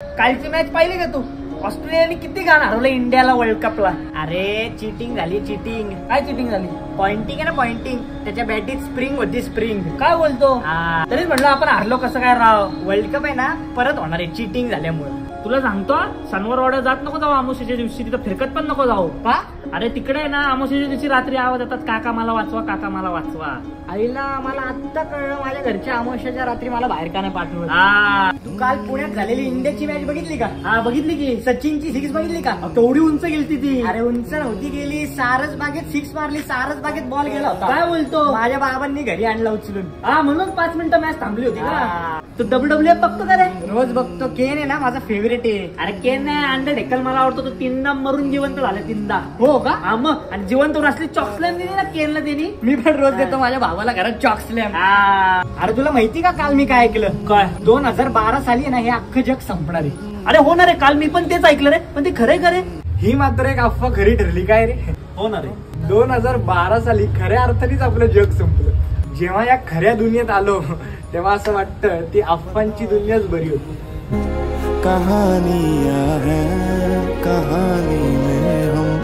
कालची मॅच पाहिली का तू? ऑस्ट्रेलियाने किती घाण हरवलं इंडियाला वर्ल्ड कपला. अरे चिटिंग झाली, चिटिंग. काय चिटिंग झाली? पॉइंटिंग आहे ना, पॉइंटिंग. त्याच्या बॅटीत स्प्रिंग होती, स्प्रिंग. काय बोलतो? तरीच म्हटलं आपण हरलो कसं काय राव. वर्ल्ड कप आहे ना परत होणार आहे चिटिंग झाल्यामुळे. तुला सांगतो सनवरवाड्यात जात नको जाऊ अमावस्येच्या दिवशी, तिथं फिरकत पण नको जाऊ. का? अरे तिकडे आहे ना अमावस्येच्या दिवशी रात्री आवाज येतात, काका मला वाचवा, काका मला वाचवा. आईला मला आत्ता कळलं माझ्या घरच्या अमावस्येच्या रात्री मला बाहेर का नाही पाठवत. तू काल पुण्यात झालेली इंडियाची मॅच बघितली का? हा बघितली की. सचिनची सिक्स बघितली का? तेवढी उंच गेली ती. अरे उंच नव्हती गेली, सारस बागेत सिक्स मारली, सारस बागेत बॉल गेला होता. काय बोलतो? माझ्या बाबांनी घरी आणला उचलून. हा म्हणून 5 मिनिटं मॅच थांबली होती का? तू WWE बघतो का रे? रोज बघतो. केन आहे ना माझा फेवरेट आहे. अरे केन नाही, अंडरटेकर मला आवडतो. तो 3दा मरून जिवंत झाला, 3दा. हो का? हा मग. आणि जिवंत असली चॉकस्लॅम दिली ना केनला त्यांनी. मी पण रोज देतो माझ्या भावाला घरात चॉकस्लॅम. अरे तुला माहिती का काल मी काय ऐकलं? काय? 2012 साली ना हे अख्खं जग संपणार आहे. अरे होणार आहे. काल मी पण तेच ऐकलं रे, पण ते खरंय का रे? ही मात्र एक अफवा खरी ठरली काय रे? होणार आहे. 2012 साली खऱ्या अर्थानेच आपलं जग संपलं. जेव्हा या खऱ्या दुनियेत आलो तेव्हा असं वाटतं ती अफवांची दुनियाच बरी होती. कहानियां हैं कहानी में हम